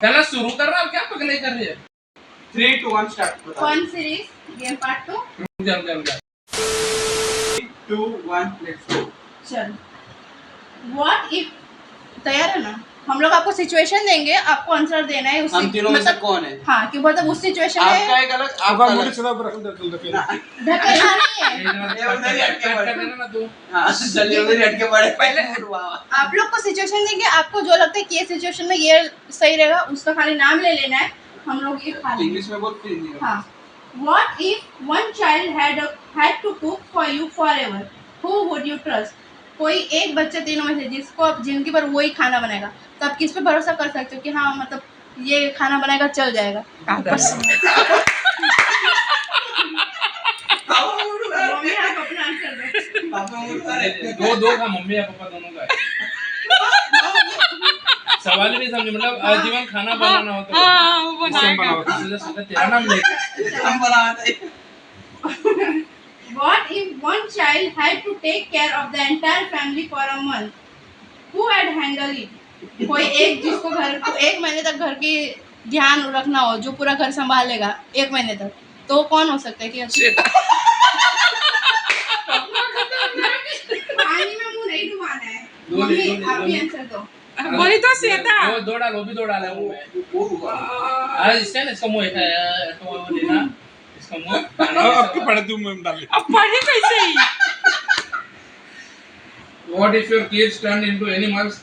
चलो शुरू कर रहा हूँ, क्या पगले कर रही है? 3, 2, 1 स्टार्ट। कौन सीरीज गेम पार्ट 2? चल 3, 2, 1 लेट्स गो। चल व्हाट इफ, तैयार है ना? हम लोग आपको सिचुएशन देंगे, आपको आंसर देना है उसी हम तीनों में से कौन है? हाँ, क्यों मतलब उस सिचुएशन में आपका एक अलग, आपका अलग। ढकेलना नहीं है। ना तू। हाँ, चलिए उधर ही हटके पड़े पहले। आप लोग को सिचुएशन देंगे, आपको जो लगता है कि ये सिचुएशन में ये सही रहेगा, उसका खाली नाम ले लेना है, हम लोग ये खा लेंगे। इंग्लिश में बोलते हैं। हाँ, what if one child had to cook for you forever, who would you trust? कोई एक बच्चा तीनों में से जिसको आप जिंदगी भर वही खाना बनाएगा, तो आप किस पे भरोसा कर सकते हो कि हाँ मतलब ये खाना बनाएगा चल जाएगा? मम्मी आप अपना आंसर दो। दो का मम्मी या पापा दोनों का है। सवाल नहीं समझे, मतलब आजीवन खाना बनाना हो तो वो बनाएगा। तेरा नाम लेगा। हम बनाते हैं। What if one child had to take care of the entire family for a month? Who had handle it? कोई एक जिसको घर को 1 महीने तक घर की ध्यान रखना हो, जो पूरा घर संभालेगा 1 महीने तक, तो कौन हो सकता है? कि पानी में मुंह नहीं डुबाना है। मम्मी आप भी आंसर दो। बोली तो श्वेता। दो डाल, वो भी दो डाला मुंह में। आज इसका मुंह है, तो वो लेना इसका मुंह। आपके पढ़े तुम में डाल। अब पढ़े कैसे ही? What if your kids turn into animals?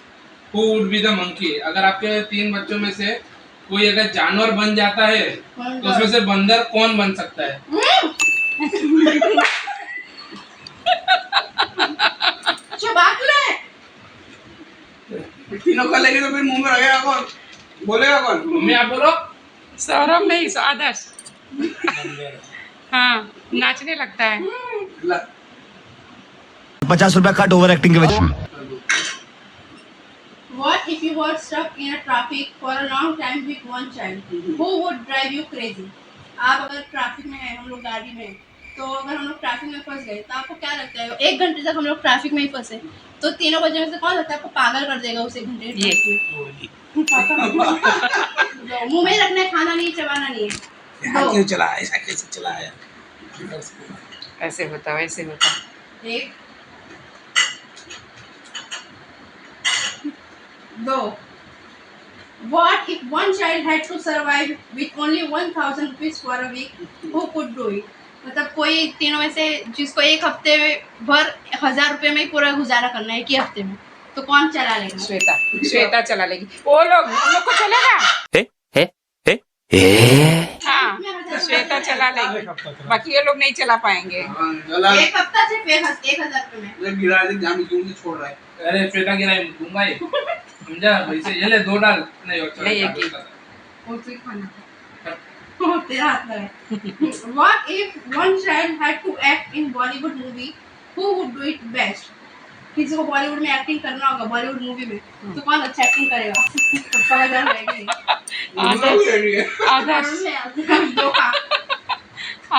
Who would be the monkey? अगर आपके 3 बच्चों में से कोई अगर जानवर बन जाता है, तो उसमें से बंदर कौन बन सकता है? चबाक ले। तीनों का लेंगे तो फिर मुंह में रहेगा कौन? बोलेगा कौन? मम्मी आप बोलो। सौरभ नहीं, आदर्श। हाँ, नाचने लगता है। 50 रुपया कट ओवर एक्टिंग के वजह। What if you were stuck in a traffic for a long time with one child? Who would drive you crazy? आप अगर ट्रैफिक में हैं, हम लोग गाड़ी में हैं, तो अगर हम लोग ट्रैफिक में फंस गए, तो आपको क्या लगता है? 1 घंटे तक हम लोग ट्रैफिक में ही फंसे, तो तीनों बजे में से कौन लगता है आपको पागल कर देगा उस 1 घंटे? मुंह में रखना है, खाना नहीं, चबाना नहीं है। क्यों चला ऐसा, कैसे चलाया? ऐसे होता, वैसे होता। 1 2 What if one child had to survive with only 1,000 rupees for a week? Who could do it? मतलब कोई तीनों में से जिसको 1 हफ्ते भर 1000 रुपए में ही पूरा गुजारा करना है, 1 हफ्ते में, तो कौन चला लेगा? श्वेता चला लेगी। वो लोग हम लोग को चलेगा। हाँ, श्वेता चला लेगी, बाकी ये लोग नहीं चला पाएंगे। 1 हफ्ता सिर्फ 1,000 रुपए में। मैं गिरा दे, जाम क्यों नहीं छोड़ रहा है? अरे श्वेता गिरा दूंगा ही, समझा? वैसे ये ले 2 डाल। नहीं और नहीं, एक ही। और फिर खाना तेरा हाथ लगा। What if one child had to act in Bollywood movie? Who would do it best? किसी को बॉलीवुड में एक्टिंग करना होगा, बॉलीवुड मूवी में, तो कौन अच्छा एक्टिंग करेगा?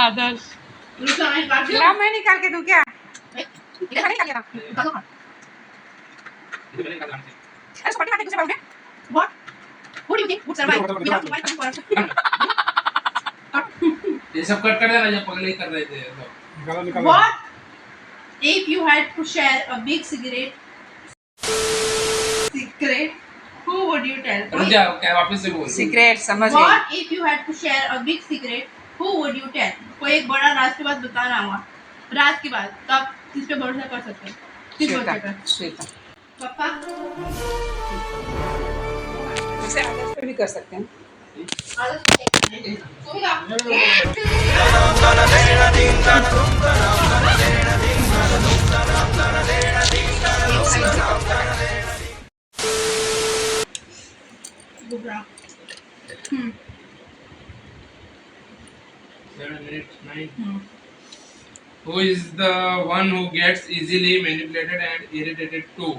आदर्श। ला मैं निकाल के दूं क्या? What? Who do you think would survive without surviving for ये सब कट कर देना, जब पगले कर रहे थे तो। What if you had to share a big secret? Who would you tell? रुक जा, क्या वापस से बोल। सीक्रेट समझ गई। What if you had to share a big secret? Who would you tell? कोई एक बड़ा राज की बात बताना हुआ, राज की बात, तो आप किस पे भरोसा कर सकते हैं? किस श्वेता, बच्चे पे? श्वेता। पापा? वैसे आदर्श पे भी कर सकते हैं। Who is the one who gets easily manipulated and irritated too?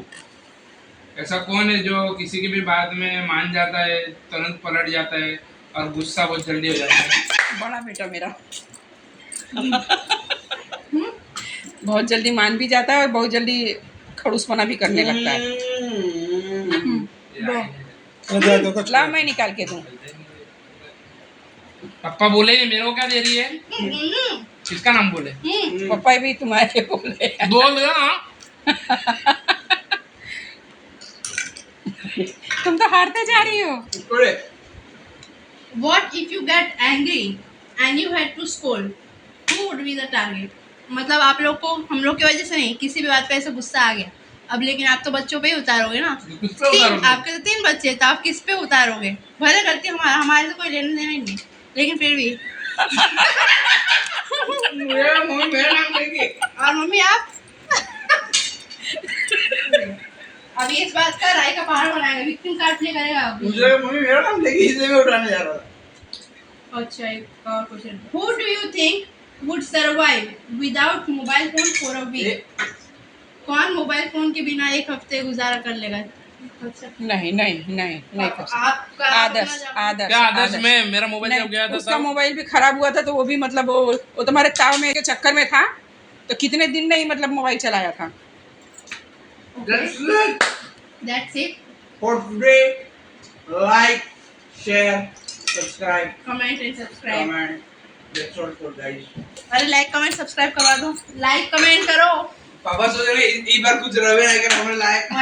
ऐसा कौन है जो किसी की भी बात में मान जाता है, तुरंत पलट जाता है और गुस्सा बहुत जल्दी हो जाता है? बड़ा बेटा मेरा बहुत जल्दी मान भी जाता है और बहुत जल्दी खड़ूसपना भी करने लगता है। ला मैं निकाल के दूं। पापा बोले नहीं, मेरे को क्या दे रही है? किसका नाम बोले? पापा भी तुम्हारे बोले। बोल ना। तुम तो हारते जा रही हो। What if you get angry and you had to scold? Who would be the target? मतलब आप लोग को हम लोग की वजह से नहीं, किसी भी बात पे ऐसे गुस्सा आ गया अब, लेकिन आप तो बच्चों पे ही उतारोगे ना। किस पे उतारोगे? आपके तो 3 बच्चे, तो आप किस पे उतारोगे? भले करती हमारे तो कोई लेने देना ही नहीं, लेकिन फिर भी। मेरा नाम लेगी। और मम्मी आप अभी इस बात का राय का पहाड़ बनाएगा, विक्टिम कार्ड प्ले करेगा अभी। मुझे मम्मी मेरा नाम लेके इसलिए मैं उठाने जा रहा था। अच्छा, एक और question. Who do you think would survive without mobile phone for a week? कौन मोबाइल फोन के बिना 1 हफ्ते गुजारा कर लेगा? नहीं नहीं नहीं नहीं कर सकते। आपका आदर्श आदर्श क्या आदर्श में मेरा मोबाइल जब गया नहीं, था उसका तब मोबाइल भी खराब हुआ था, तो वो भी मतलब वो तुम्हारे ताव में के चक्कर में था, तो कितने दिन नहीं मतलब मोबाइल चलाया था। That's it. For today, like, share, subscribe, Comment and subscribe. comment. That's all for guys. अरे लाइक कमेंट सब्सक्राइब करवा दो, लाइक कमेंट करो। पापा सोच रहे इस बार कुछ रवे ना कर हमें लायक